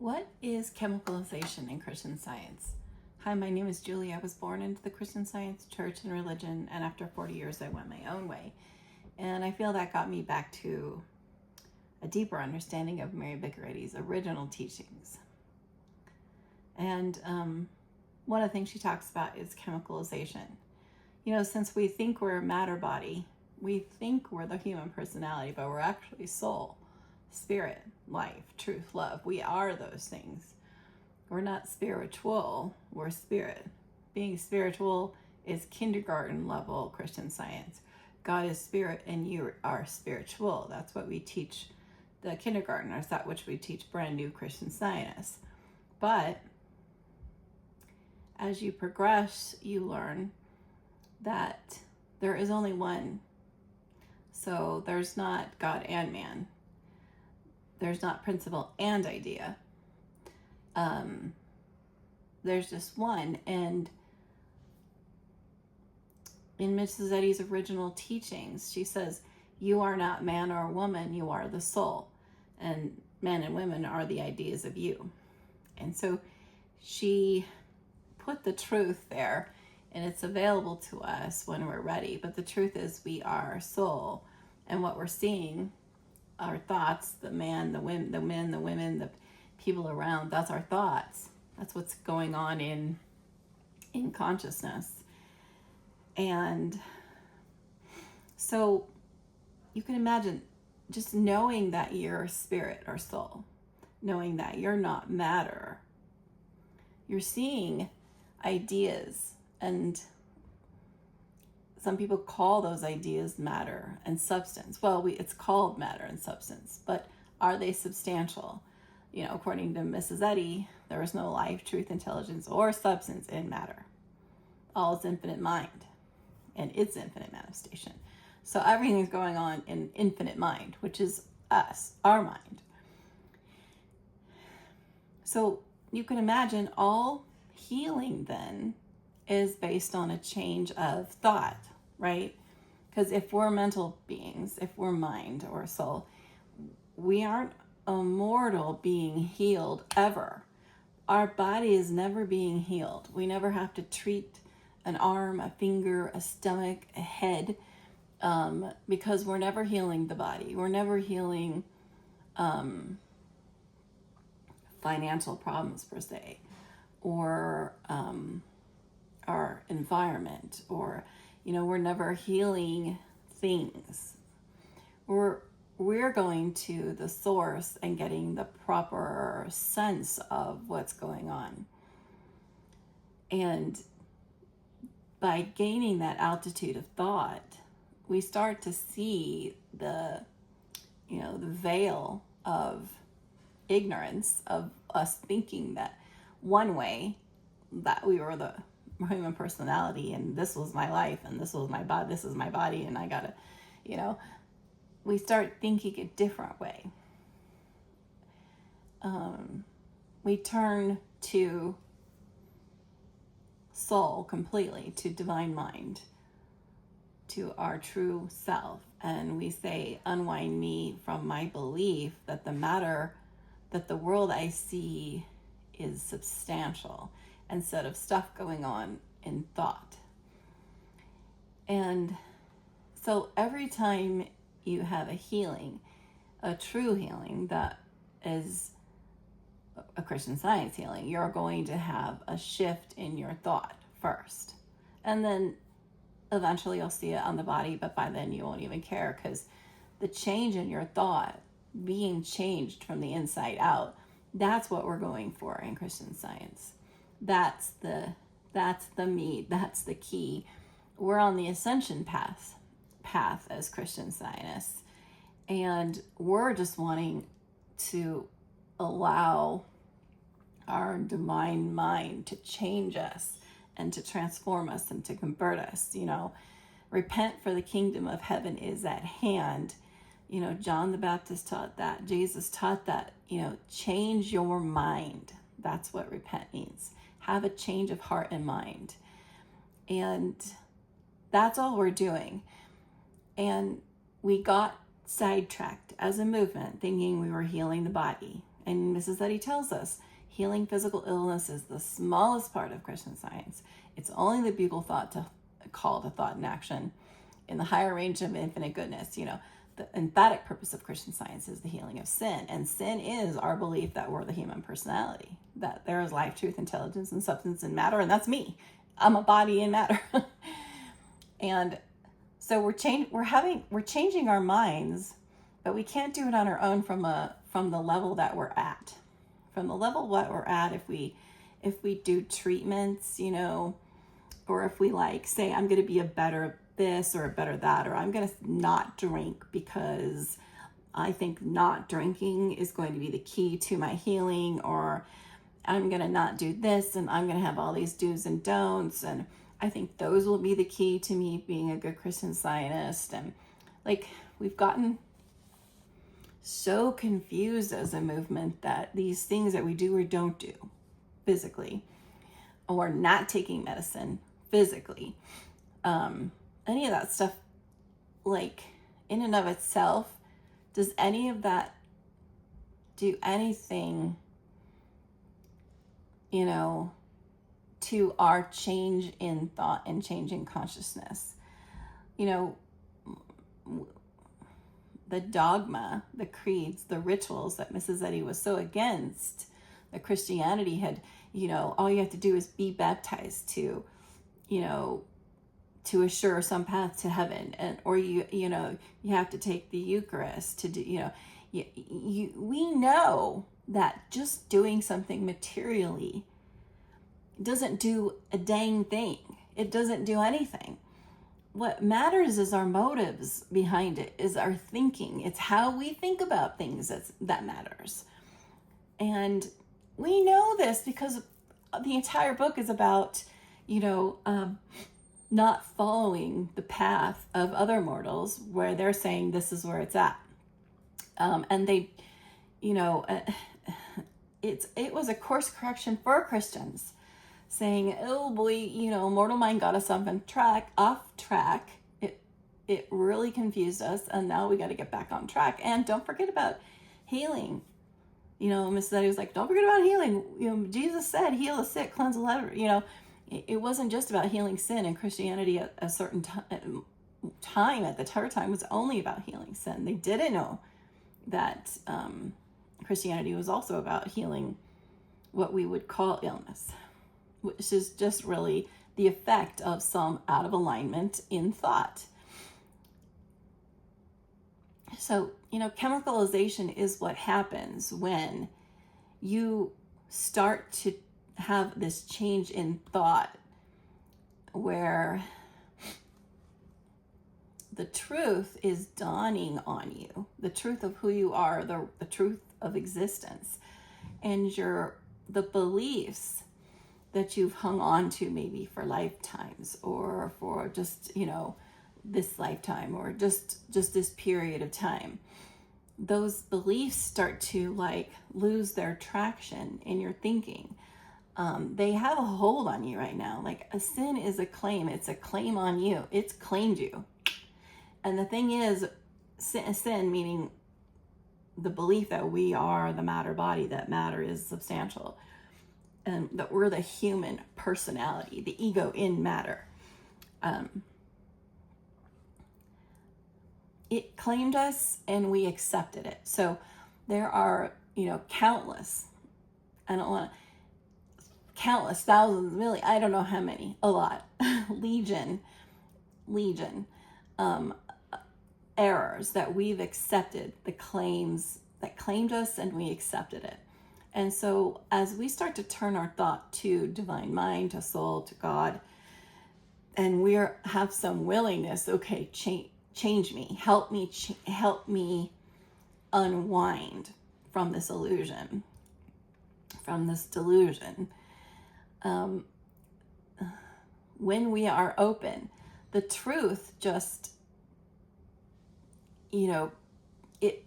What is chemicalization in Christian Science? Hi, my name is Julie. I was born into the Christian Science, church, and religion, and after 40 years, I went my own way. And I feel that got me back to a deeper understanding of Mary Baker Eddy's original teachings. And one of the things she talks about is chemicalization. You know, since we think we're a matter body, we think we're the human personality, but we're actually soul, spirit, life, truth, love. We are those things. We're not spiritual, we're spirit. Being spiritual is kindergarten level Christian Science. God is spirit and you are spiritual. That's what we teach the kindergartners, that which we teach brand new Christian Scientists. But as you progress, you learn that there is only one. So there's not God and man. There's not principle and idea. There's just one. And in Mrs. Eddy's original teachings, she says, you are not man or woman, you are the soul. And men and women are the ideas of you. And so she put the truth there, and it's available to us when we're ready. But the truth is we are soul. And what we're seeing, our thoughts, the men, the women, the people around, that's our thoughts. That's what's going on in consciousness. And so you can imagine just knowing that you're spirit or soul, knowing that you're not matter. You're seeing ideas, and some people call those ideas matter and substance. Well, it's called matter and substance, but are they substantial? You know, according to Mrs. Eddy, there is no life, truth, intelligence, or substance in matter. All is infinite mind and its infinite manifestation. So everything's going on in infinite mind, which is us, our mind. So you can imagine all healing then is based on a change of thought, right? Because if we're mental beings, if we're mind or soul, we aren't immortal being healed ever. Our body is never being healed. We never have to treat an arm, a finger, a stomach, a head, because we're never healing the body. We're never healing financial problems per se, or our environment, or, you know, we're never healing things. We're going to the source and getting the proper sense of what's going on. And by gaining that altitude of thought, we start to see the veil of ignorance of us thinking that one way, that we were the human personality and this was my life and this was my body, this is my body, and I gotta, we start thinking a different way. We turn to soul completely, to divine mind, to our true self, and we say, unwind me from my belief that the matter, that the world I see is substantial, instead of stuff going on in thought. And so every time you have a healing, a true healing that is a Christian Science healing, you're going to have a shift in your thought first. And then eventually you'll see it on the body, but by then you won't even care, because the change in your thought, being changed from the inside out, that's what we're going for in Christian Science. That's the meat, that's the key. We're on the ascension path as Christian Scientists, and we're just wanting to allow our divine mind to change us and to transform us and to convert us. Repent, for the kingdom of heaven is at hand. John the Baptist taught that. Jesus taught that. Change your mind. That's what repent means. Have a change of heart and mind. And that's all we're doing. And we got sidetracked as a movement thinking we were healing the body and Mrs. Eddy tells us, healing physical illness is the smallest part of Christian Science. It's only the bugle thought to call to thought and action in the higher range of infinite goodness. The emphatic purpose of Christian Science is the healing of sin. And sin is our belief that we're the human personality, that there is life, truth, intelligence, and substance and matter. And that's me. I'm a body in matter. And so we're changing our minds, but we can't do it on our own from the level that we're at. From the level that we're at, if we do treatments, or if we say, I'm going to be a better this or a better that, or I'm going to not drink because I think not drinking is going to be the key to my healing, or I'm going to not do this and I'm going to have all these do's and don'ts, and I think those will be the key to me being a good Christian Scientist. And we've gotten so confused as a movement that these things that we do or don't do physically, or not taking medicine physically, any of that stuff, in and of itself, does any of that do anything, to our change in thought and change in consciousness? The dogma, the creeds, the rituals that Mrs. Eddy was so against, that Christianity had, all you have to do is be baptized to assure some path to heaven, or you have to take the Eucharist to do, we know that just doing something materially doesn't do a dang thing. It doesn't do anything. What matters is our motives behind it, is our thinking. It's how we think about things that matters. And we know this because the entire book is about, not following the path of other mortals, where they're saying this is where it's at. And they, it was a course correction for Christians, saying, oh boy, mortal mind got us off track. It really confused us, and now we got to get back on track. And don't forget about healing. Mrs. Eddy was like, don't forget about healing. Jesus said, heal the sick, cleanse the leper. It wasn't just about healing sin. And Christianity at a certain time, at the time, was only about healing sin. They didn't know that Christianity was also about healing what we would call illness, which is just really the effect of some out of alignment in thought. So, chemicalization is what happens when you start to have this change in thought, where the truth is dawning on you, the truth of who you are, the truth of existence, and the beliefs that you've hung on to maybe for lifetimes, or for just, this lifetime, or just this period of time. Those beliefs start to lose their traction in your thinking. They have a hold on you right now. A sin is a claim. It's a claim on you. It's claimed you. And the thing is, sin meaning the belief that we are the matter body, that matter is substantial, and that we're the human personality, the ego in matter. It claimed us and we accepted it. So there are, countless, countless, thousands, millions, I don't know how many, a lot, legion, errors that we've accepted, the claims that claimed us, and we accepted it. And so as we start to turn our thought to divine mind, to soul, to God, and we have some willingness, okay, change me, help me unwind from this illusion, from this delusion. When we are open, the truth just, it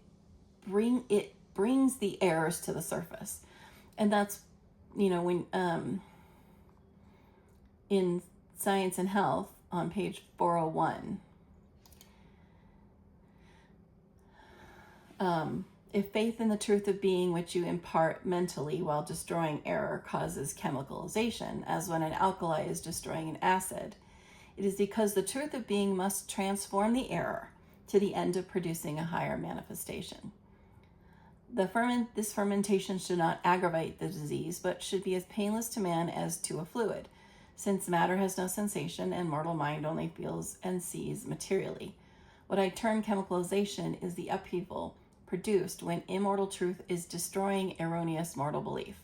brings the errors to the surface. And that's, when in Science and Health on page 401, If faith in the truth of being which you impart mentally while destroying error causes chemicalization, as when an alkali is destroying an acid, it is because the truth of being must transform the error to the end of producing a higher manifestation. This fermentation should not aggravate the disease, but should be as painless to man as to a fluid, since matter has no sensation and mortal mind only feels and sees materially. What I term chemicalization is the upheaval produced when immortal truth is destroying erroneous mortal belief.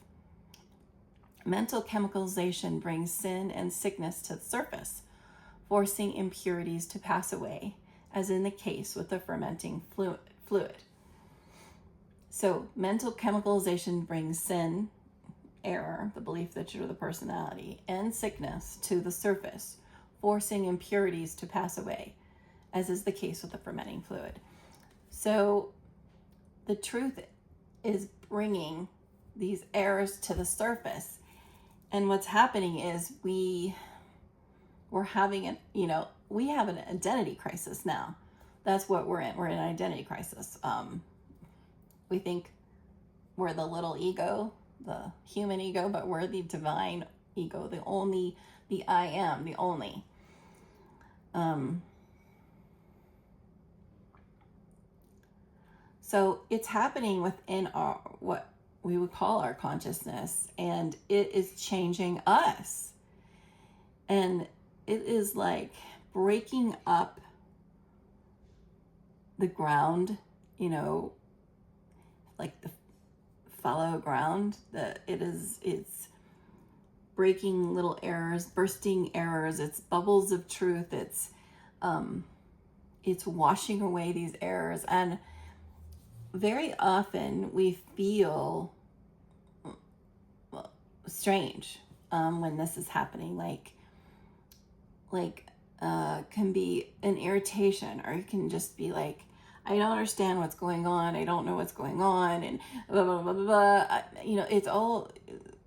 Mental chemicalization brings sin and sickness to the surface, forcing impurities to pass away, as in the case with the fermenting fluid. So mental chemicalization brings sin, error, the belief that you're the personality, and sickness to the surface, forcing impurities to pass away, as is the case with the fermenting fluid. So the truth is bringing these errors to the surface. And what's happening is we have an identity crisis now. That's what we're in. We're in an identity crisis. We think we're the little ego, the human ego, but we're the divine ego, the I am, the only. So it's happening within what we would call our consciousness, and it is changing us. And it is like breaking up the ground, like the fallow ground, it's breaking little errors, bursting errors, it's bubbles of truth, it's washing away these errors. And very often we feel strange when this is happening, like can be an irritation, or you can just be like, I don't understand what's going on, I don't know what's going on, and blah blah blah blah blah. It's all,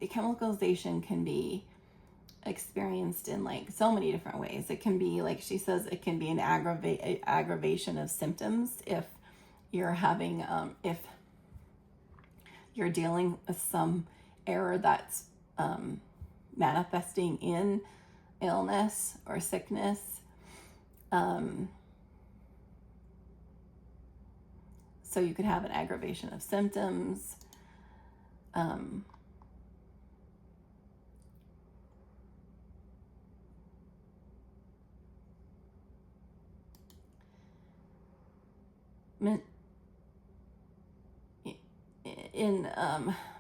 chemicalization can be experienced in like so many different ways. It can be, like she says, it can be an aggravation of symptoms if you're having if you're dealing with some error that's manifesting in illness or sickness. So you could have an aggravation of symptoms. In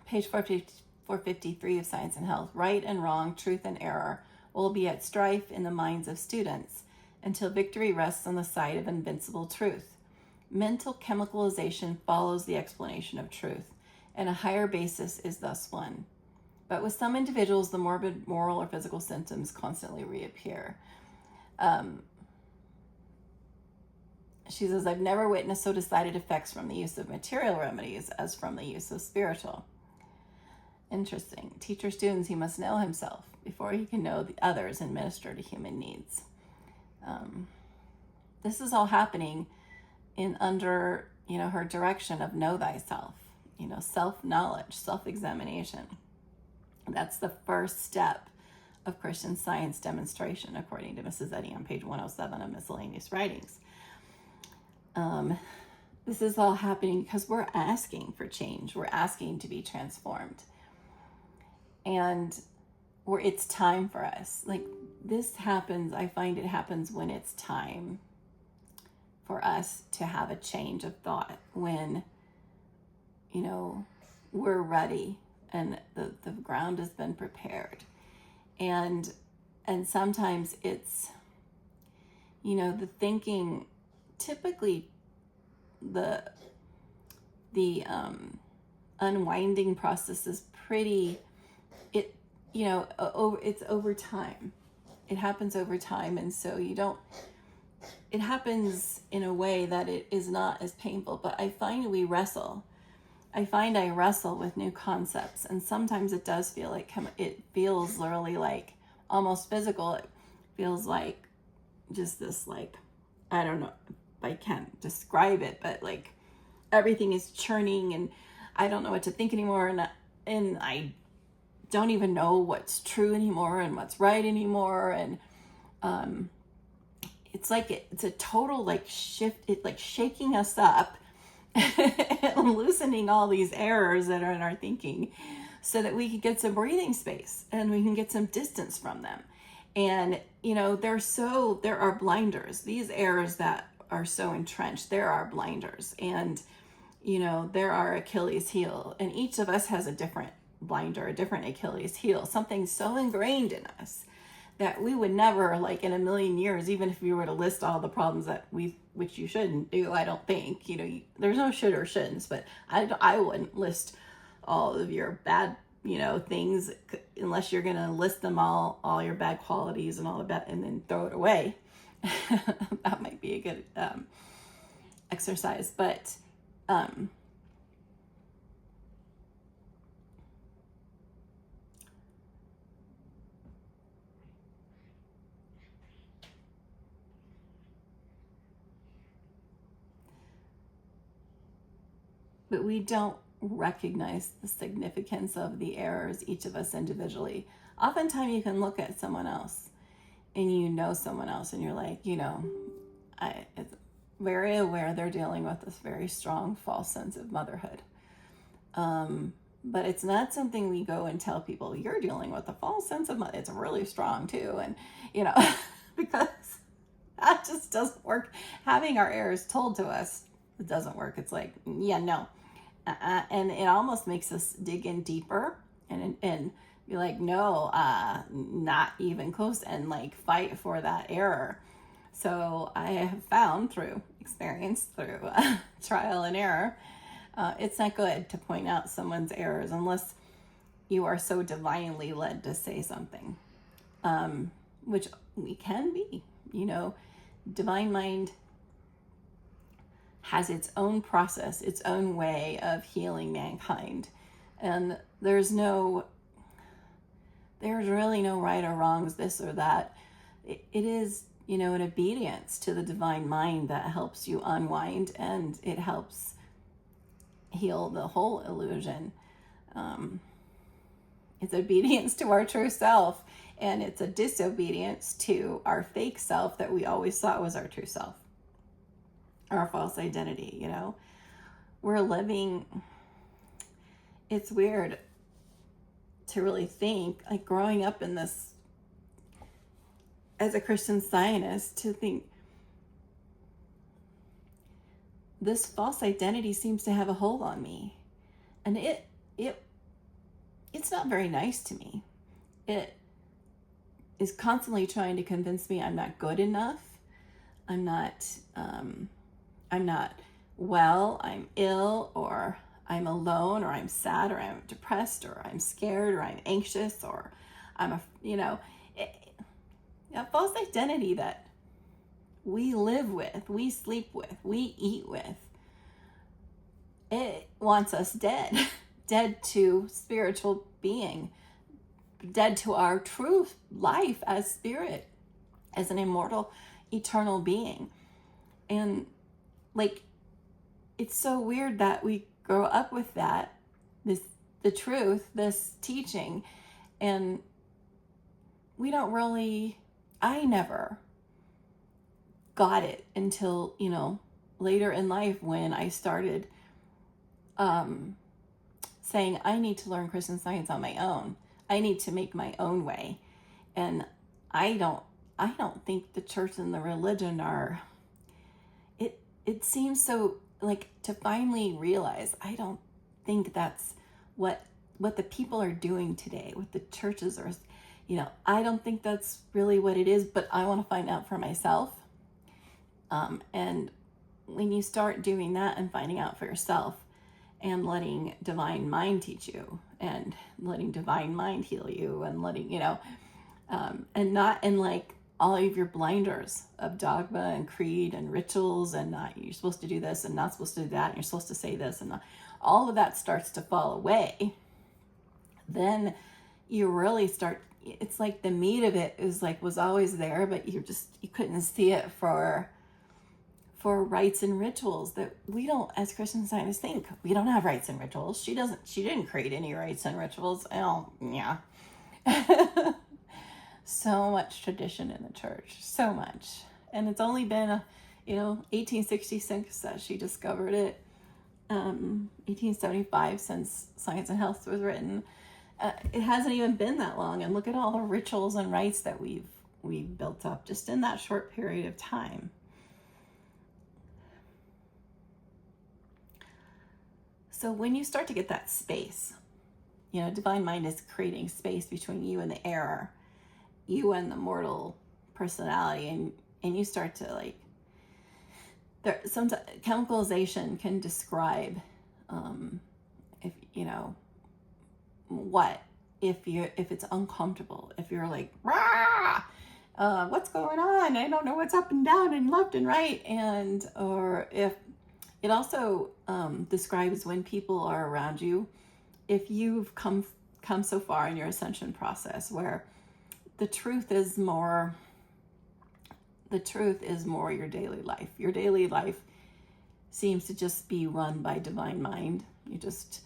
page 453 of Science and Health, right and wrong, truth and error will be at strife in the minds of students until victory rests on the side of invincible truth. Mental chemicalization follows the explanation of truth, and a higher basis is thus won. But with some individuals, the morbid moral or physical symptoms constantly reappear. She says, I've never witnessed so decided effects from the use of material remedies as from the use of spiritual. Interesting. Teacher students, he must know himself before he can know the others and minister to human needs. This is all happening in under, her direction of know thyself, self-knowledge, self-examination. That's the first step of Christian Science demonstration, according to Mrs. Eddy on page 107 of Miscellaneous Writings. This is all happening because we're asking for change. We're asking to be transformed. And it's time for us. Like, this happens, I find it happens when it's time for us to have a change of thought, when, we're ready and the ground has been prepared. And sometimes it's, the thinking, typically the unwinding process is pretty, it's over time. It happens over time. And so it happens in a way that it is not as painful, but I find I wrestle with new concepts, and sometimes it does feel like, it feels literally like almost physical. It feels like just this, like, I don't know if I can't describe it, but like everything is churning and I don't know what to think anymore, and I don't even know what's true anymore and what's right anymore. And it's like it's a total like shift, it like shaking us up and loosening all these errors that are in our thinking so that we can get some breathing space and we can get some distance from them. And there are blinders, these errors that are so entrenched, there are blinders, and there are Achilles heel, and each of us has a different blinder, a different Achilles heel, something so ingrained in us that we would never, like in a million years, even if we were to list all the problems that which you shouldn't do, I don't think, there's no should or shouldn'ts, but I wouldn't list all of your bad, things, unless you're going to list them all your bad qualities and all the bad, and then throw it away. That might be a good exercise, but we don't recognize the significance of the errors, each of us individually. Oftentimes you can look at someone else and someone else and you're like, it's very aware they're dealing with this very strong false sense of motherhood. But it's not something we go and tell people, you're dealing with a false sense of motherhood. It's really strong too. And, because that just doesn't work. Having our errors told to us, it doesn't work. It's like, yeah, no. And it almost makes us dig in deeper and be like, no, not even close, and like fight for that error. So I have found through experience, through trial and error, it's not good to point out someone's errors unless you are so divinely led to say something, which we can be. Divine mind has its own process, its own way of healing mankind. And there's really no right or wrongs, this or that. It is, an obedience to the divine mind that helps you unwind, and it helps heal the whole illusion. It's obedience to our true self, and it's a disobedience to our fake self that we always thought was our true self. Our false identity, we're living, it's weird to really think, like growing up in this, as a Christian Zionist, to think this false identity seems to have a hold on me. And it's not very nice to me. It is constantly trying to convince me I'm not good enough. I'm not well, I'm ill, or I'm alone, or I'm sad, or I'm depressed, or I'm scared, or I'm anxious, or I'm a false identity that we live with, we sleep with, we eat with. It wants us dead, dead to spiritual being, dead to our true life as spirit, as an immortal, eternal being. And like, it's so weird that we grow up with that, the truth, this teaching, and we don't really, I never got it until, later in life, when I started saying, I need to learn Christian Science on my own. I need to make my own way. And I don't think the church and the religion are, it seems so, like, to finally realize, I don't think that's what the people are doing today, what the churches are, I don't think that's really what it is, but I want to find out for myself. And when you start doing that and finding out for yourself, and letting divine mind teach you, and letting divine mind heal you, and letting, and not in like all of your blinders of dogma and creed and rituals, and not, you're supposed to do this and not supposed to do that, and you're supposed to say this, and not, all of that starts to fall away. Then you really start, it's like the meat of it was always there, but you couldn't see it for for rites and rituals that we don't, as Christian Scientists, think. We don't have rites and rituals. She didn't create any rites and rituals. Oh, yeah. So much tradition in the church, so much. And it's only been, 1866 that she discovered it, 1875 since Science and Health was written. It hasn't even been that long, and look at all the rituals and rites that we've built up just in that short period of time. So when you start to get that space, divine mind is creating space between you and the error, you and the mortal personality, and you start to chemicalization can describe if it's uncomfortable, if you're like, rah, what's going on? I don't know what's up and down and left and right, or if it also describes when people are around you, if you've come so far in your ascension process where the truth is more your daily life. Your daily life seems to just be run by divine mind. You just,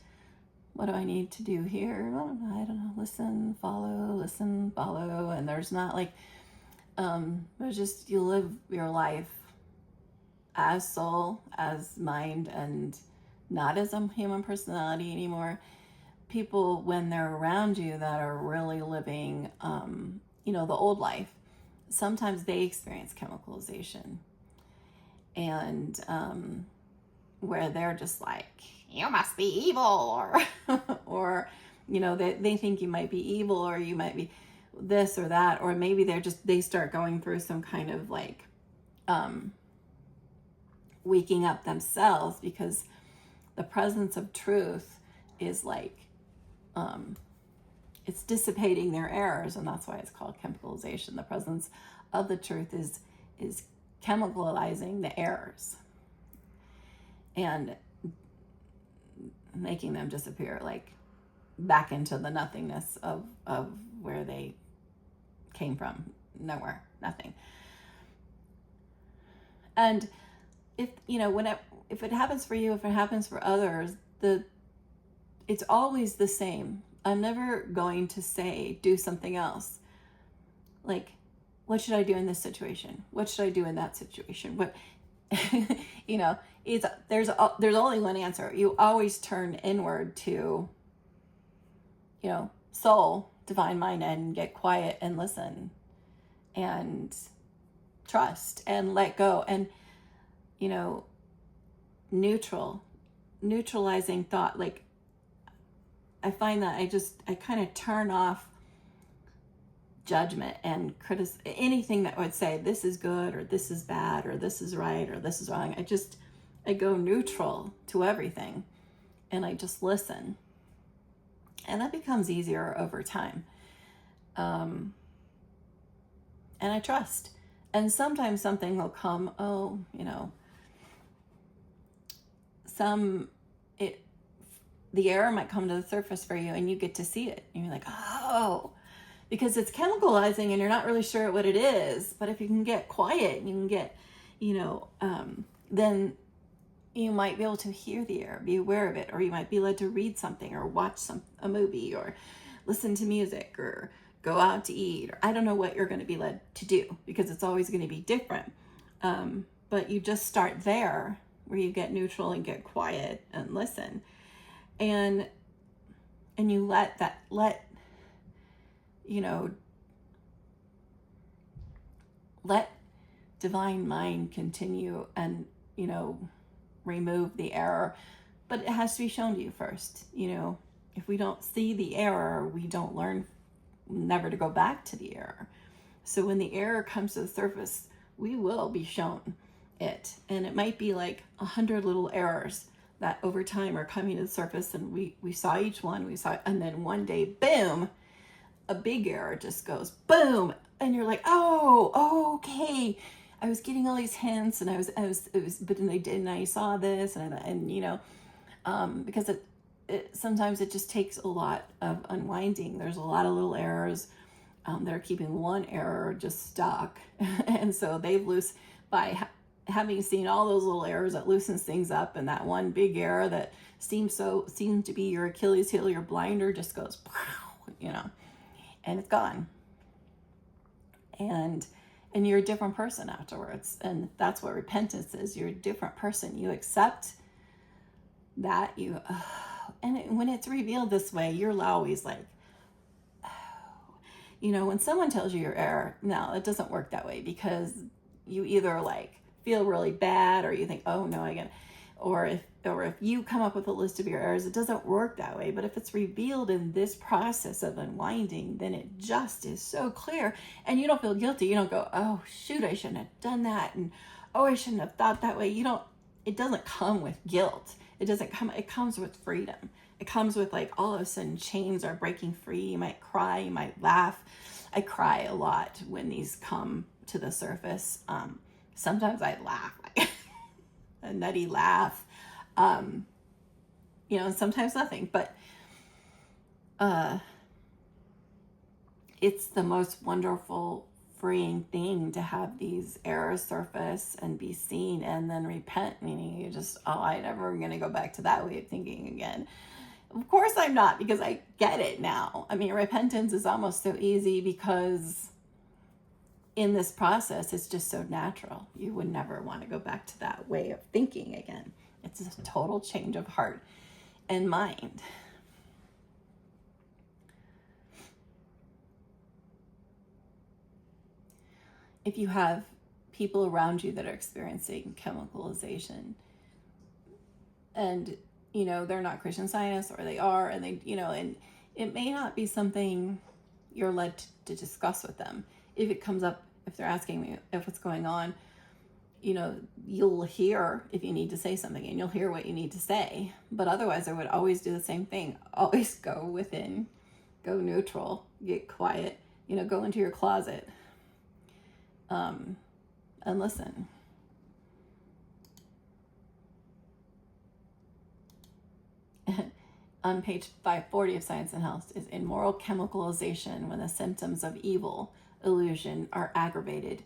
what do I need to do here? Oh, I don't know. Listen, follow. And there's not there's just, you live your life as soul, as mind, and not as a human personality anymore. People, when they're around you that are really living, the old life, sometimes they experience chemicalization, and where they're just like, you must be evil, or they think you might be evil, or you might be this or that, or maybe they start going through some kind of waking up themselves, because the presence of truth is it's dissipating their errors, and that's why it's called chemicalization. The presence of the truth is chemicalizing the errors and making them disappear, back into the nothingness of where they came from. Nowhere, nothing. And if it happens for you, if it happens for others, it's always the same. I'm never going to say, do something else. What should I do in this situation? What should I do in that situation? What, there's only one answer. You always turn inward to, soul, divine mind, and get quiet and listen and trust and let go. And, neutralizing thought. I find that I kind of turn off judgment and anything that would say this is good or this is bad or this is right or this is wrong. I go neutral to everything, and I just listen, and that becomes easier over time. And I trust, and sometimes something will come. The error might come to the surface for you, and you get to see it. And you're like, oh, because it's chemicalizing and you're not really sure what it is. But if you can get quiet and you can get, then you might be able to hear the error, be aware of it, or you might be led to read something or watch a movie or listen to music or go out to eat. Or I don't know what you're going to be led to do, because it's always going to be different. But you just start there where you get neutral and get quiet and listen. And you let divine mind continue and, remove the error, but it has to be shown to you first. If we don't see the error, we don't learn never to go back to the error. So when the error comes to the surface, we will be shown it. And it might be 100 little errors that over time are coming to the surface, and we saw each one, and then one day, boom, a big error just goes boom, and you're like, oh, okay, I was getting all these hints, and but then they did, and I saw this, and because it sometimes it just takes a lot of unwinding. There's a lot of little errors that are keeping one error just stuck, and so they've loose by having seen all those little errors that loosens things up, and that one big error that seems to be your Achilles heel, your blinder just goes, and it's gone. And you're a different person afterwards. And that's what repentance is. You're a different person. You accept that and when it's revealed this way, you're always like, when someone tells you your error, no, it doesn't work that way, because you either like feel really bad, or you think, oh no, I get it. Or if you come up with a list of your errors, it doesn't work that way. But if it's revealed in this process of unwinding, then it just is so clear, and you don't feel guilty. You don't go, oh shoot, I shouldn't have done that, and oh, I shouldn't have thought that way. It doesn't come with guilt. It comes with freedom. It comes with like all of a sudden chains are breaking free. You might cry, you might laugh. I cry a lot when these come to the surface. Sometimes I laugh, a nutty laugh, and sometimes nothing, but it's the most wonderful, freeing thing to have these errors surface and be seen, and then repent, meaning you just, I'm never going to go back to that way of thinking again. Of course I'm not, because I get it now. I mean, repentance is almost so easy, because in this process, it's just so natural. You would never want to go back to that way of thinking again. It's a total change of heart and mind. If you have people around you that are experiencing chemicalization, and they're not Christian Scientists, or they are, and they and it may not be something you're led to discuss with them. If it comes up, if they're asking me if what's going on, you'll hear if you need to say something, and you'll hear what you need to say. But otherwise, I would always do the same thing. Always go within, go neutral, get quiet, go into your closet, and listen. On page 540 of Science and Health is immoral chemicalization, when the symptoms of evil, illusion, are aggravated.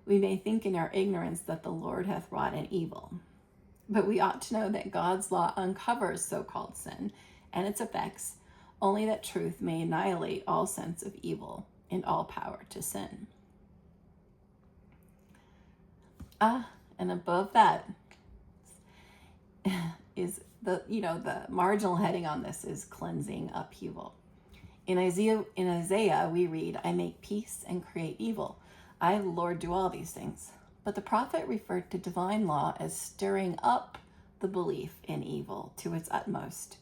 We may think in our ignorance that the Lord hath wrought an evil. But we ought to know that God's law uncovers so-called sin and its effects, only that truth may annihilate all sense of evil and all power to sin. And above that is the marginal heading on this is cleansing upheaval. In Isaiah, we read, I make peace and create evil. I, the Lord, do all these things. But the prophet referred to divine law as stirring up the belief in evil to its utmost.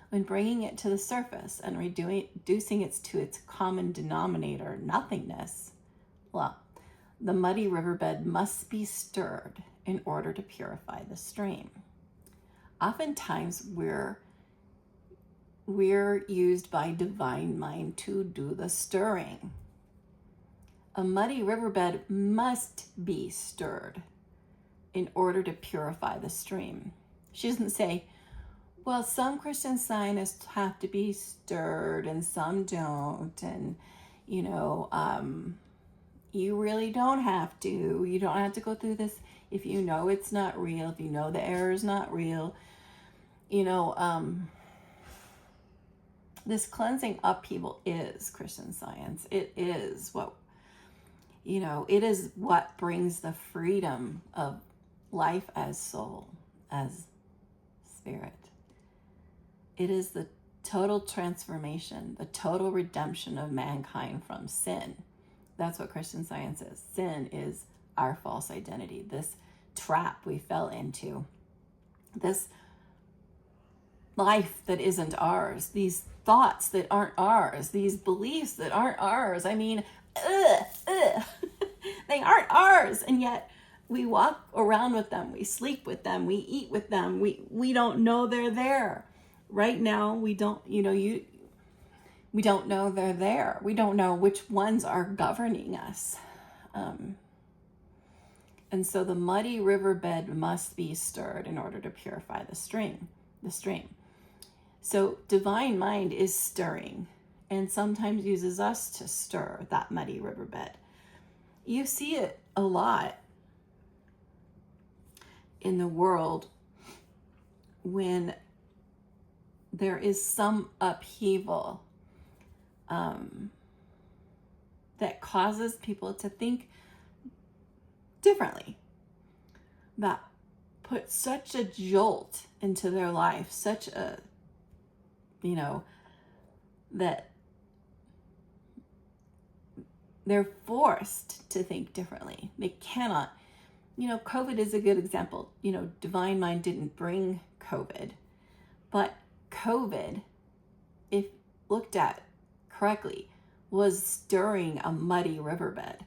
When bringing it to the surface and reducing it to its common denominator, nothingness, the muddy riverbed must be stirred in order to purify the stream. Oftentimes, we're used by divine mind to do the stirring. A muddy riverbed must be stirred in order to purify the stream. She doesn't say, well, some Christian Scientists have to be stirred and some don't, and you really don't have to. You don't have to go through this if you know it's not real, if you know the error is not real. This cleansing upheaval is Christian Science. It is what, it is what brings the freedom of life as soul, as spirit. It is the total transformation, the total redemption of mankind from sin. That's what Christian Science is. Sin is our false identity, this trap we fell into, this life that isn't ours, these thoughts that aren't ours, these beliefs that aren't ours. I mean, they aren't ours, and yet we walk around with them, we sleep with them, we eat with them, we don't know they're there. Right now, we don't know they're there. We don't know which ones are governing us. And so the muddy riverbed must be stirred in order to purify the stream. So divine mind is stirring, and sometimes uses us to stir that muddy riverbed. You see it a lot in the world when there is some upheaval that causes people to think differently, that put such a jolt into their life, such a, that they're forced to think differently. They cannot. COVID is a good example. Divine Mind didn't bring COVID, but COVID, if looked at correctly, was stirring a muddy riverbed.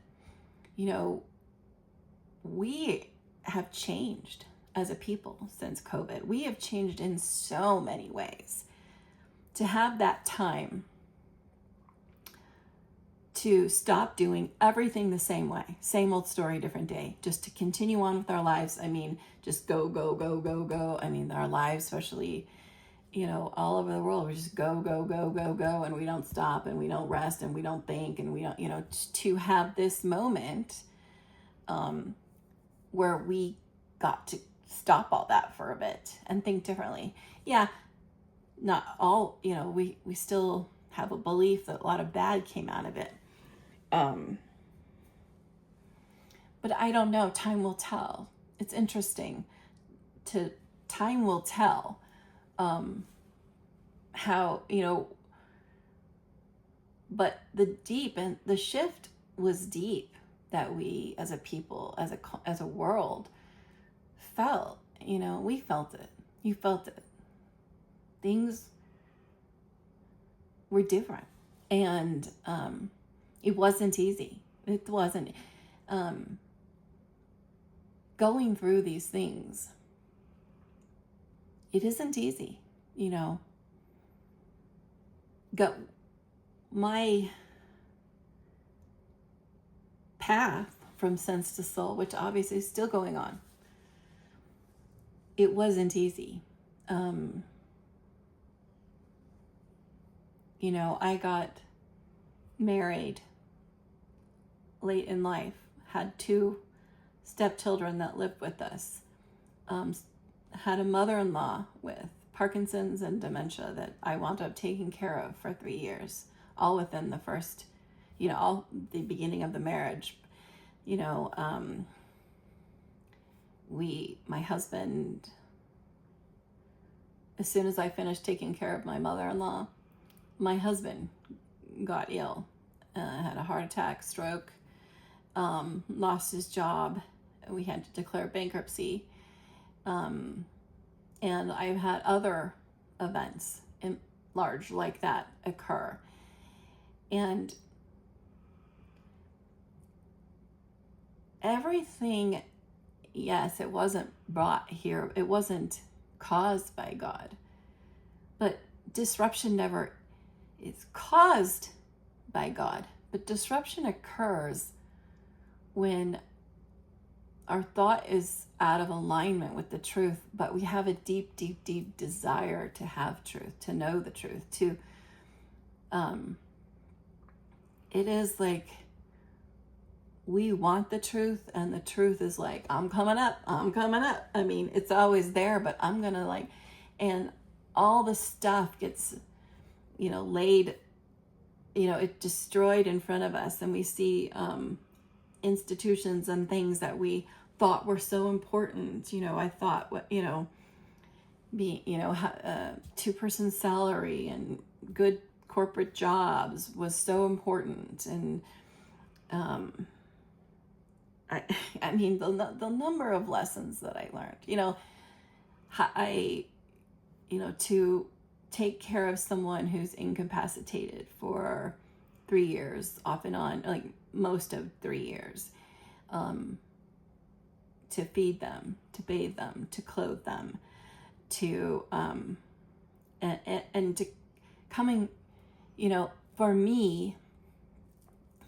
We have changed as a people since COVID. We have changed in so many ways. To have that time to stop doing everything the same way, same old story, different day, just to continue on with our lives. Just go, go, go, go, go. Our lives, especially, all over the world, we just go, go, go, go, go, and we don't stop, and we don't rest, and we don't think, and we don't, to have this moment where we got to stop all that for a bit and think differently. Yeah, not all, we still have a belief that a lot of bad came out of it. But I don't know, time will tell. It's interesting time will tell how, but the shift was deep that we as a people, as a world felt. We felt it. You felt it. Things were different, and it wasn't easy. It wasn't going through these things. It isn't easy, my path from sense to soul, which obviously is still going on. It wasn't easy. I got married late in life, had 2 stepchildren that lived with us, had a mother-in-law with Parkinson's and dementia that I wound up taking care of for 3 years, all within the first, all the beginning of the marriage. My husband, as soon as I finished taking care of my mother-in-law, my husband got ill, had a heart attack, stroke, lost his job. We had to declare bankruptcy. And I've had other events large like that occur. And everything, yes, it wasn't brought here. It wasn't caused by God. But disruption never is caused by God. But disruption occurs when our thought is out of alignment with the truth, but we have a deep, deep, deep desire to have truth, to know the truth, it is like we want the truth, and the truth is like, I'm coming up. It's always there, but I'm gonna and all the stuff gets, laid, it destroyed in front of us, and we see institutions and things that we thought were so important. I thought, being, 2-person salary and good corporate jobs was so important. And the number of lessons that I learned, to take care of someone who's incapacitated for 3 years, off and on, most of 3 years, to feed them, to bathe them, to clothe them, to and to coming, for me,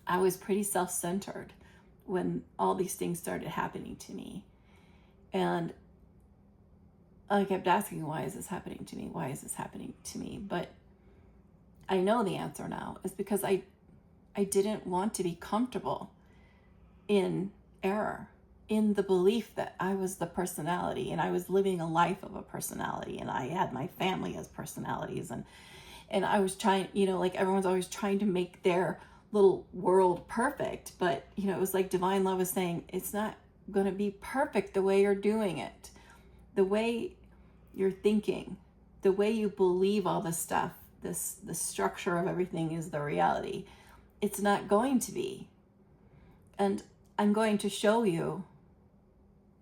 I was pretty self-centered when all these things started happening to me. And I kept asking, why is this happening to me? Why is this happening to me? But I know the answer now is because I didn't want to be comfortable in error. in the belief that I was the personality and I was living a life of a personality, and I had my family as personalities, and I was trying, like everyone's always trying to make their little world perfect, but it was like divine love was saying, it's not going to be perfect the way you're doing it, the way you're thinking, the way you believe all this stuff, the structure of everything is the reality. It's not going to be. And I'm going to show you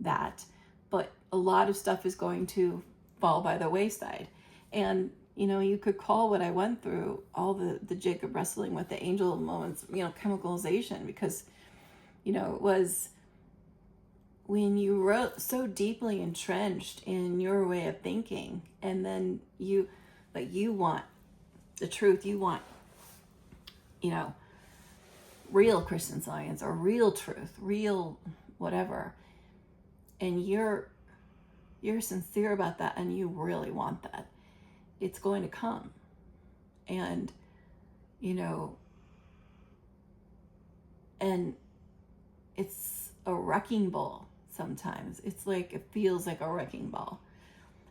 that, but a lot of stuff is going to fall by the wayside. And you could call what I went through, all the Jacob wrestling with the angel moments, chemicalization, because it was when you wrote so deeply entrenched in your way of thinking, and then you want the truth, you want real Christian Science or real truth, real whatever, and you're sincere about that, and you really want that, it's going to come. And and it's a wrecking ball. Sometimes it's like, it feels like a wrecking ball,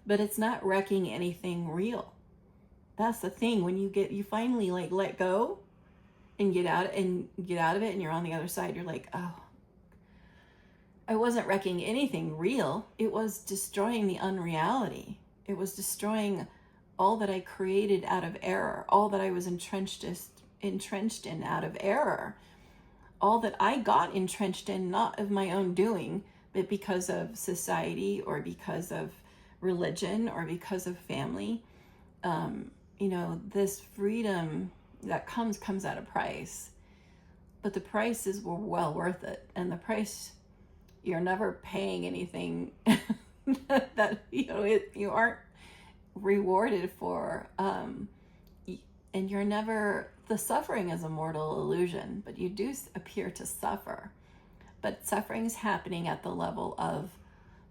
but it's not wrecking anything real. That's the thing. When you finally like let go and get out of it, and you're on the other side, you're like, oh, I wasn't wrecking anything real. It was destroying the unreality. It was destroying all that I created out of error, all that I was entrenched in out of error, all that I got entrenched in, not of my own doing, but because of society or because of religion or because of family. This freedom that comes at a price, but the price is well worth it. And the price, you're never paying anything that you aren't rewarded for, and you're never, the suffering is a mortal illusion, but you do appear to suffer, but suffering is happening at the level of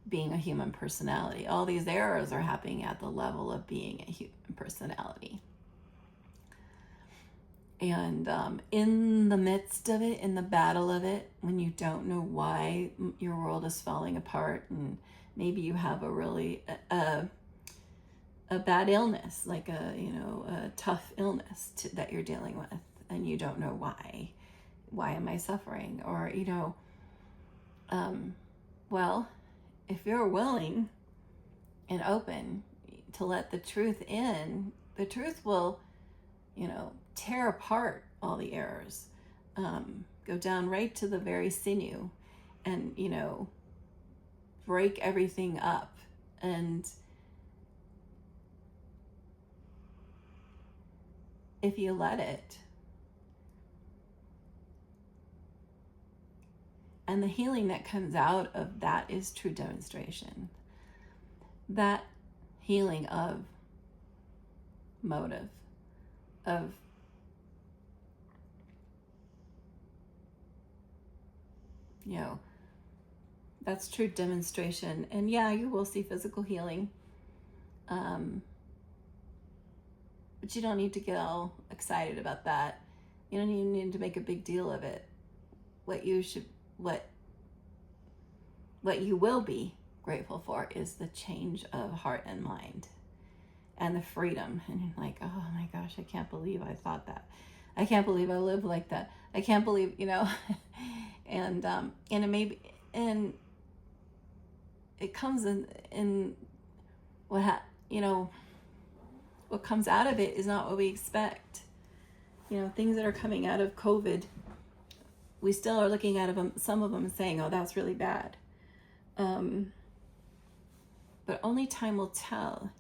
being a human personality. All these errors are happening at the level of being a human personality. And in the midst of it, in the battle of it, when you don't know why your world is falling apart, and maybe you have a really a bad illness, like a tough illness that you're dealing with, and you don't know why am I suffering? Or well, if you're willing and open to let the truth in, the truth will tear apart all the errors, go down right to the very sinew, and break everything up. And if you let it, and the healing that comes out of that is true demonstration. That healing of motive, of that's true demonstration. And yeah, you will see physical healing, but you don't need to get all excited about that. You don't even need to make a big deal of it. What you will be grateful for is the change of heart and mind, and the freedom. And you're like, oh my gosh, I can't believe I thought that. I can't believe I lived like that. I can't believe, and it may be, and it comes in what comes out of it is not what we expect. Things that are coming out of COVID, we still are looking at them, some of them, and saying, oh, that's really bad. But only time will tell.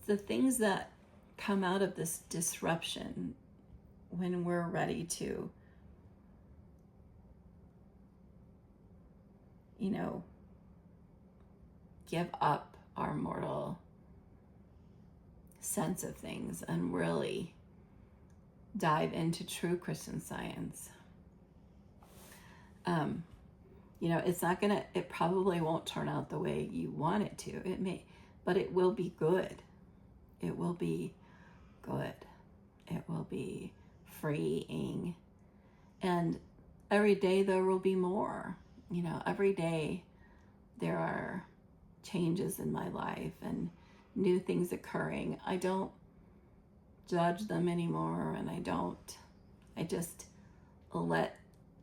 The things that come out of this disruption, when we're ready to, give up our mortal sense of things and really dive into true Christian Science. It probably won't turn out the way you want it to. It may, but it will be good. It will be good. It will be freeing. And every day there will be more. every day there are changes in my life and new things occurring. I don't judge them anymore, and I just let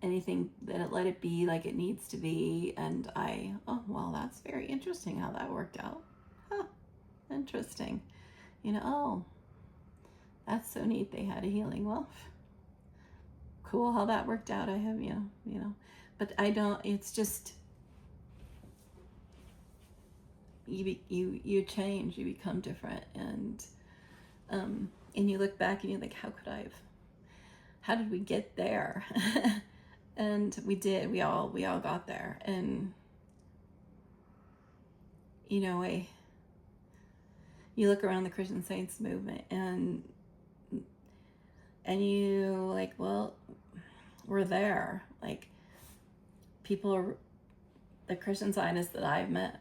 let it be like it needs to be. And oh, well, that's very interesting how that worked out. Huh, interesting. Oh, that's so neat. They had a healing. Well, cool how that worked out. I have, but I don't, it's just, you change, you become different. And you look back and you think, how did we get there? And we did, we all got there. And, you look around the Christian Science movement and you like, well, we're there. Like, the Christian Scientists that I've met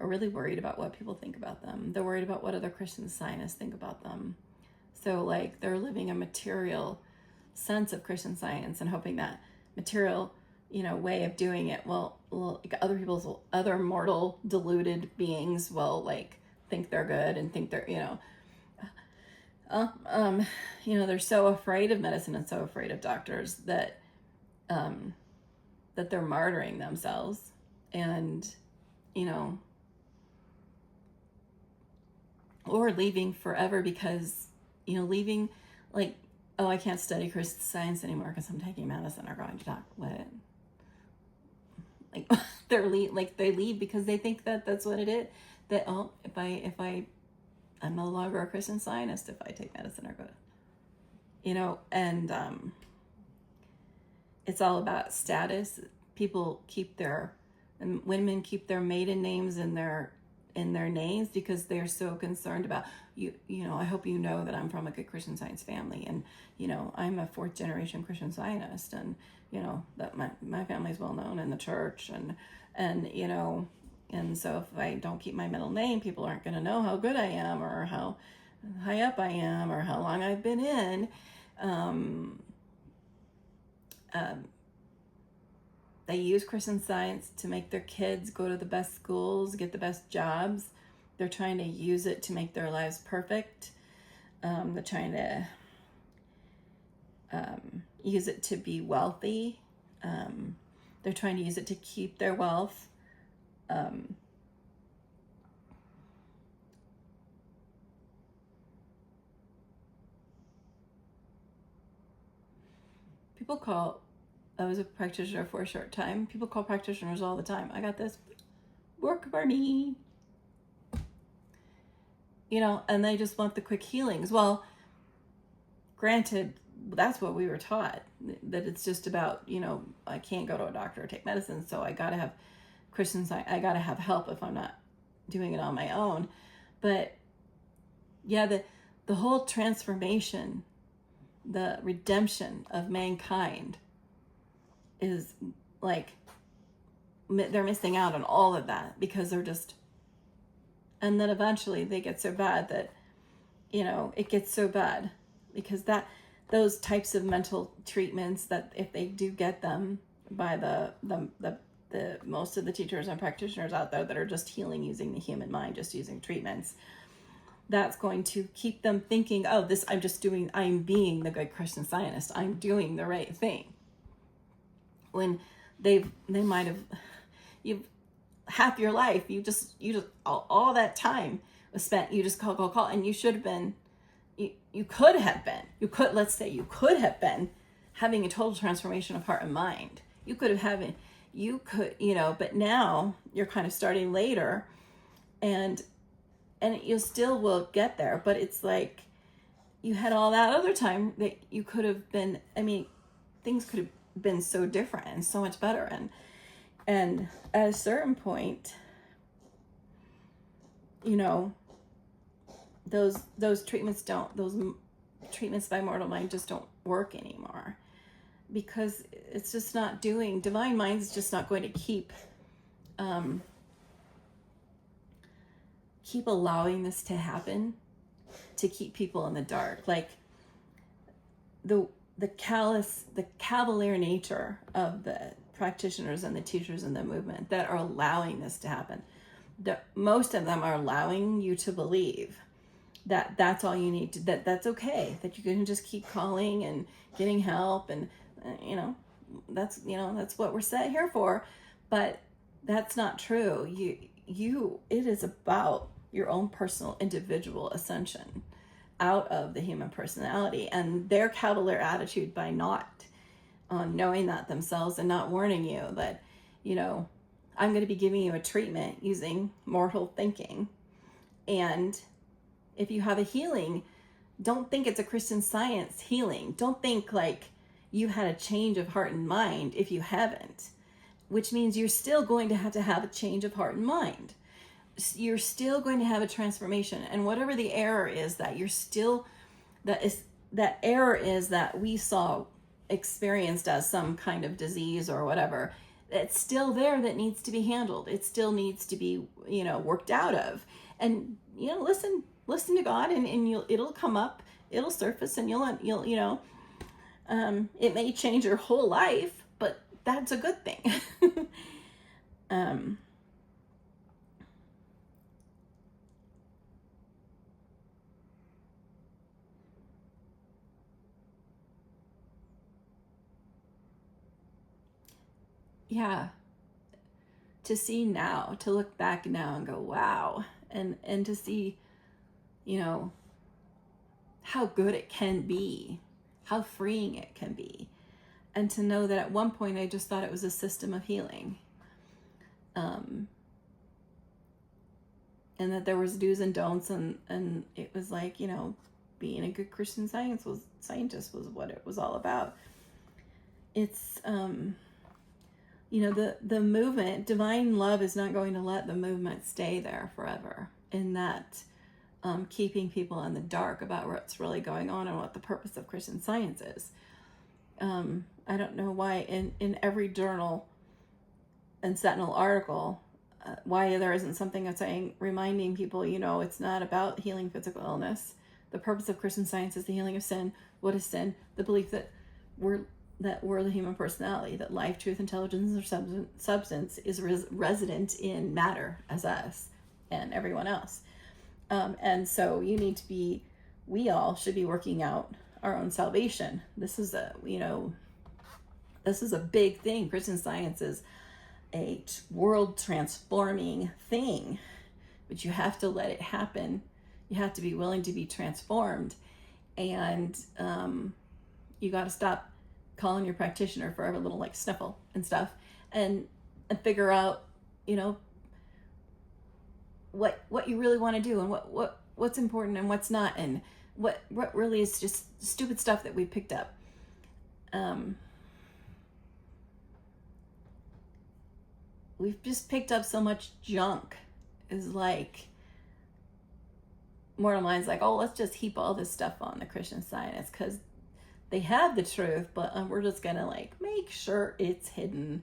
are really worried about what people think about them. They're worried about what other Christian Scientists think about them. So like, they're living a material sense of Christian Science and hoping that material, way of doing it will like other mortal deluded beings will like think they're good and think they're, they're so afraid of medicine and so afraid of doctors that that they're martyring themselves. And or leaving forever because leaving like, oh, I can't study Christian Science anymore because I'm taking medicine, or going to what? Like they leave because they think that that's what it is. That, oh, I'm no longer a Christian Scientist if I take medicine or go. And it's all about status. People and women keep their maiden names in their names because they're so concerned about I hope you know that I'm from a good Christian Science family, and I'm a 4th generation Christian Scientist, and that my family's well known in the church, and and so if I don't keep my middle name, people aren't going to know how good I am, or how high up I am, or how long I've been in. They use Christian Science to make their kids go to the best schools, get the best jobs. They're trying to use it to make their lives perfect. They're trying to use it to be wealthy. They're trying to use it to keep their wealth. I was a practitioner for a short time. People call practitioners all the time. I got this work for me. And they just want the quick healings. Well, granted, that's what we were taught, that it's just about, I can't go to a doctor or take medicine, so I got to have Christian Science. I got to have help if I'm not doing it on my own. But yeah, the whole transformation, the redemption of mankind is like, they're missing out on all of that because they're just, and then eventually they get so bad that, it gets so bad because those types of mental treatments, that if they do get them by the most of the teachers and practitioners out there that are just healing using the human mind, just using treatments, that's going to keep them thinking, oh, I'm being the good Christian Scientist. I'm doing the right thing. When they might have, half your life, you just all that time was spent, you just call, and you should have been, you could have been having a total transformation of heart and mind. But now you're kind of starting later, and you still will get there, but it's like you had all that other time that you could have been, things could have been so different and so much better. And at a certain point, those treatments by mortal mind just don't work anymore, because it's just not doing, divine mind is just not going to keep allowing this to happen, to keep people in the dark. Like the cavalier nature of the practitioners and the teachers in the movement that are allowing this to happen. Most of them are allowing you to believe that that's all you need to, that's okay, that you can just keep calling and getting help, and that's what we're set here for. But that's not true. It is about your own personal individual ascension out of the human personality, and their cavalier attitude by not knowing that themselves and not warning you that, I'm going to be giving you a treatment using mortal thinking. And if you have a healing, don't think it's a Christian Science healing. Don't think like you had a change of heart and mind if you haven't, which means you're still going to have a change of heart and mind. You're still going to have a transformation. And whatever the error is that that error is that we saw experienced as some kind of disease or whatever, it's still there, that needs to be handled. It still needs to be, worked out of. And, listen to God, and it'll come up, it'll surface, and you'll it may change your whole life, but that's a good thing. Yeah. To see now, to look back now and go, wow. And to see, how good it can be, how freeing it can be. And to know that at one point I just thought it was a system of healing. And that there was do's and don'ts, and it was like, being a good Christian scientist was what it was all about. It's, the movement, divine love is not going to let the movement stay there forever. In that, keeping people in the dark about what's really going on and what the purpose of Christian Science is. I don't know why in every journal and Sentinel article, why there isn't something that's saying, reminding people, it's not about healing physical illness. The purpose of Christian Science is the healing of sin. What is sin? The belief that we're the human personality, that life, truth, intelligence, or substance is resident in matter as us and everyone else. And so we all should be working out our own salvation. This is a big thing. Christian Science is a world transforming thing, but you have to let it happen. You have to be willing to be transformed, and you got to stop calling your practitioner for every little sniffle and stuff, and figure out what you really want to do, and what's important and what's not, and what really is just stupid stuff that we picked up. We've just picked up so much junk. Is like Mortal Mind's like, oh, let's just heap all this stuff on the Christian Science because they have the truth, but we're just gonna make sure it's hidden.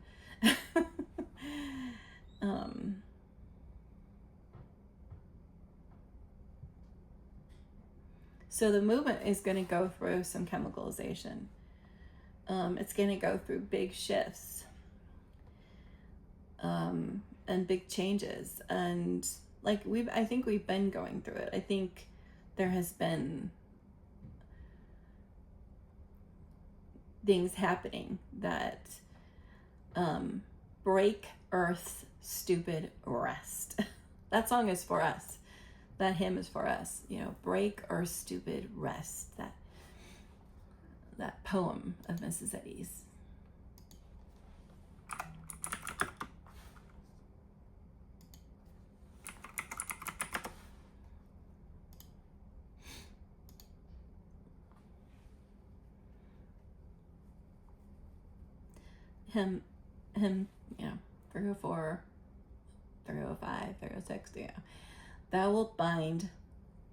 So the movement is going to go through some chemicalization. It's going to go through big shifts and big changes. And I think we've been going through it. I think there has been things happening that break Earth's stupid rest. That song is for us. That hymn is for us. Break Earth's stupid rest. That poem of Mrs. Eddy's. Hymn, 304, 305, 306, Thou wilt bind,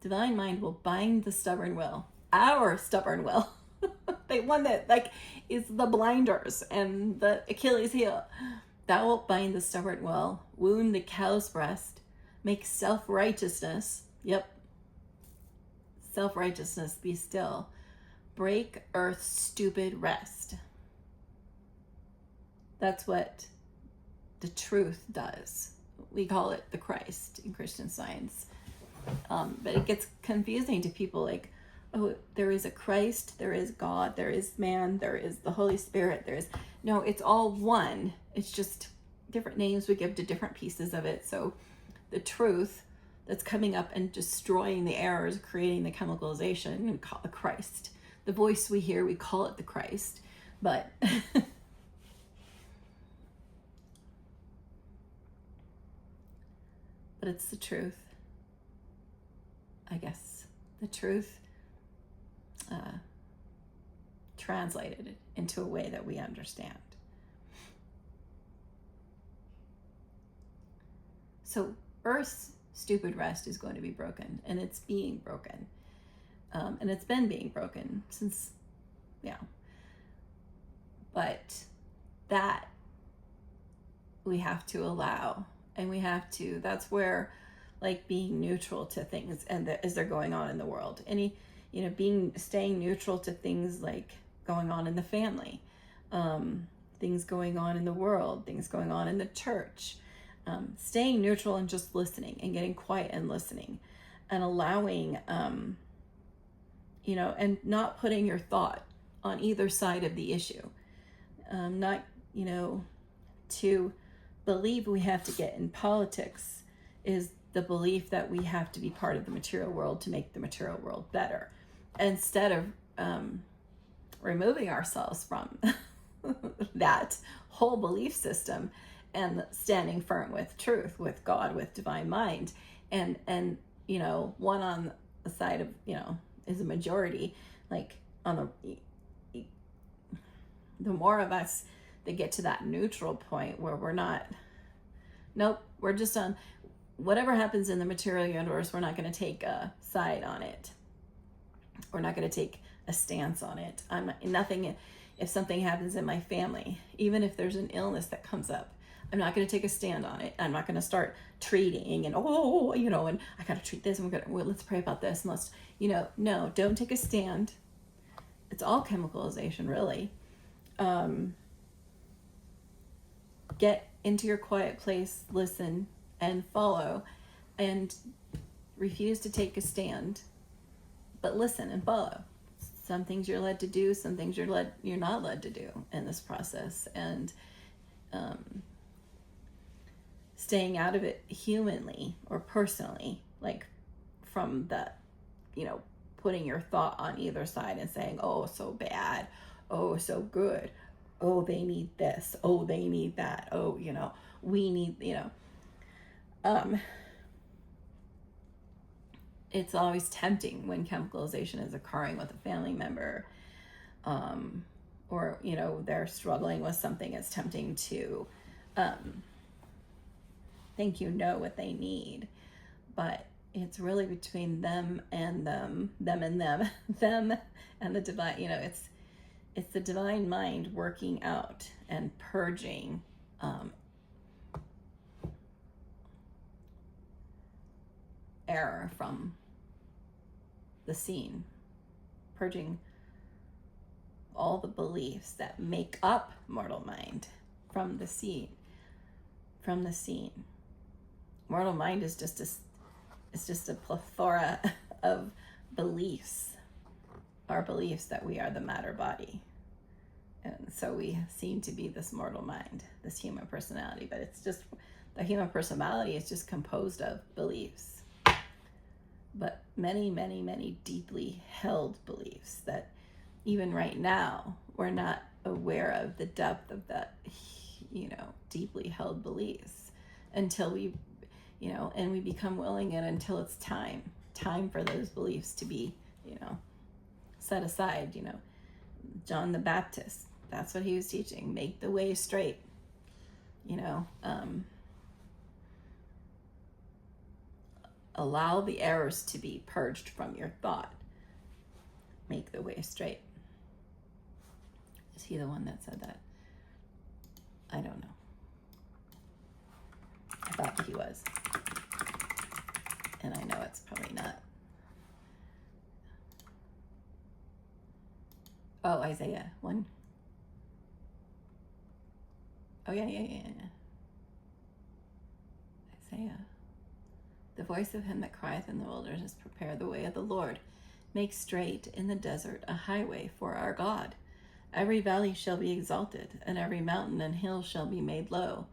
divine mind will bind the stubborn will, our stubborn will. The one that is the blinders and the Achilles heel. Thou wilt bind the stubborn will, wound the cow's breast, make self-righteousness, self-righteousness be still, break earth's stupid rest. That's what the truth does. We call it the Christ in Christian Science. But it gets confusing to people, like, oh, there is a Christ, there is God, there is man, there is the Holy Spirit, there is... No, it's all one. It's just different names we give to different pieces of it. So the truth that's coming up and destroying the errors, creating the chemicalization, we call it Christ. The voice we hear, we call it the Christ. But but it's the truth, I guess. The truth translated into a way that we understand. So Earth's stupid rest is going to be broken, and it's being broken. And it's been being broken since, but that we have to allow, and we have to, that's where, like, being neutral to things and as they're going on in the world. Staying neutral to things like going on in the family, things going on in the world, things going on in the church, staying neutral and just listening and getting quiet and listening and allowing, and not putting your thought on either side of the issue. To believe we have to get in politics is the belief that we have to be part of the material world to make the material world better, instead of removing ourselves from that whole belief system and standing firm with truth, with God, with divine mind, and one on the side of is a majority. Like, on the more of us that get to that neutral point where we're not, we're just on whatever happens in the material universe. We're not going to take a side on it. We're not going to take a stance on it. If something happens in my family, even if there's an illness that comes up, I'm not going to take a stand on it. I'm not going to start treating and and I got to treat this, and let's pray about this, and let's, no, don't take a stand. It's all chemicalization, really. Get into your quiet place, listen and follow, and refuse to take a stand, but listen and follow. Some things you're led to do, some things you're not led to do in this process, and staying out of it humanly or personally, like from the, putting your thought on either side and saying, oh, so bad, oh, so good, oh, they need this, oh, they need that, oh, we need, it's always tempting when chemicalization is occurring with a family member, or they're struggling with something. It's tempting to think what they need, but it's really between them and them and them and the divine. It's the divine mind working out and purging error from the scene, purging all the beliefs that make up mortal mind from the scene. Mortal mind is just a plethora of beliefs, our beliefs that we are the matter body. And so we seem to be this mortal mind, this human personality, but it's just, the human personality is just composed of beliefs. But many, many, many deeply held beliefs that even right now, we're not aware of the depth of that, deeply held beliefs until we, and we become willing, and until it's time for those beliefs to be, set aside. John the Baptist, that's what he was teaching: make the way straight. Allow the errors to be purged from your thought. Make the way straight. Is he the one that said that? I don't know. I thought he was. And I know it's probably not. Oh, Isaiah 1. Oh, yeah. Isaiah. The voice of him that crieth in the wilderness, prepare the way of the Lord. Make straight in the desert a highway for our God. Every valley shall be exalted, and every mountain and hill shall be made low.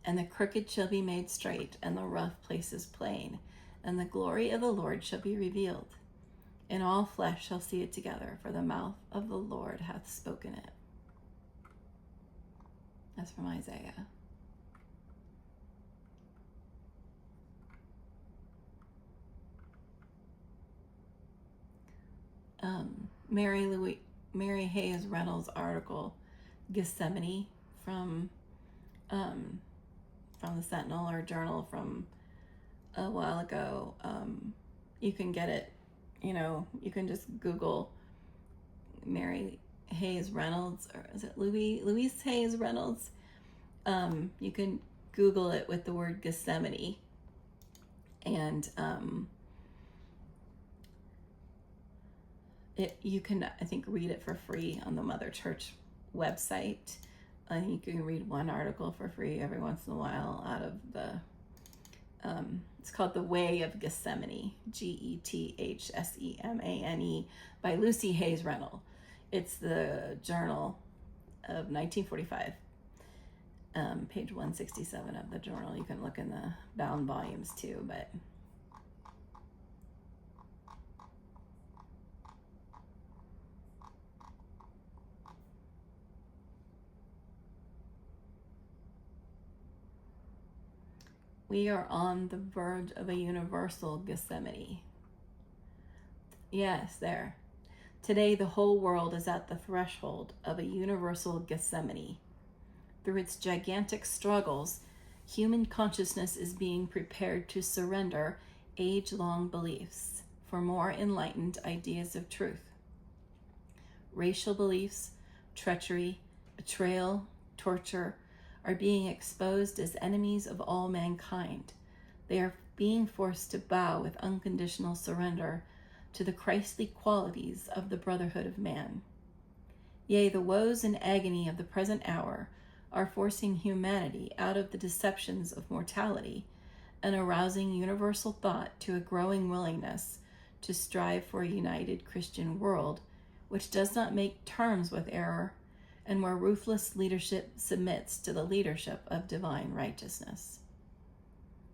And the crooked shall be made straight, and the rough places plain. And the glory of the Lord shall be revealed. And all flesh shall see it together, for the mouth of the Lord hath spoken it. That's from Isaiah. Mary Hayes Reynolds' article, Gethsemane, from the Sentinel or Journal from a while ago. You can get it, you can just Google Mary Hayes Reynolds, or is it Louise Hayes Reynolds? You can Google it with the word Gethsemane, and you can, I think, read it for free on the Mother Church website. You can read one article for free every once in a while out of the, it's called The Way of Gethsemane, Gethsemane, by Lucy Hayes Reynolds. It's the Journal of 1945, page 167 of the journal. You can look in the bound volumes too, but we are on the verge of a universal Gethsemane. Yes, there. Today, the whole world is at the threshold of a universal Gethsemane. Through its gigantic struggles, human consciousness is being prepared to surrender age-long beliefs for more enlightened ideas of truth. Racial beliefs, treachery, betrayal, torture, are being exposed as enemies of all mankind. They are being forced to bow with unconditional surrender to the Christly qualities of the brotherhood of man. Yea, the woes and agony of the present hour are forcing humanity out of the deceptions of mortality and arousing universal thought to a growing willingness to strive for a united Christian world which does not make terms with error, and where ruthless leadership submits to the leadership of divine righteousness.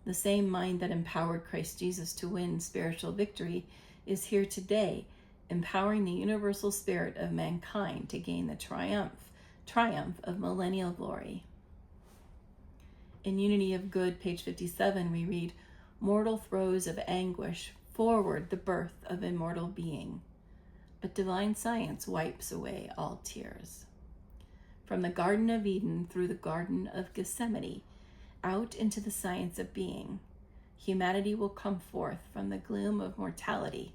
The same mind that empowered Christ Jesus to win spiritual victory is here today, empowering the universal spirit of mankind to gain the triumph of millennial glory. In Unity of Good, page 57, we read, "Mortal throes of anguish forward the birth of immortal being, but divine science wipes away all tears." From the Garden of Eden through the Garden of Gethsemane, out into the science of being, humanity will come forth from the gloom of mortality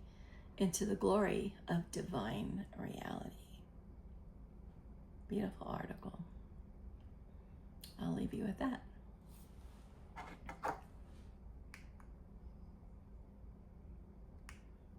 into the glory of divine reality. Beautiful article. I'll leave you with that.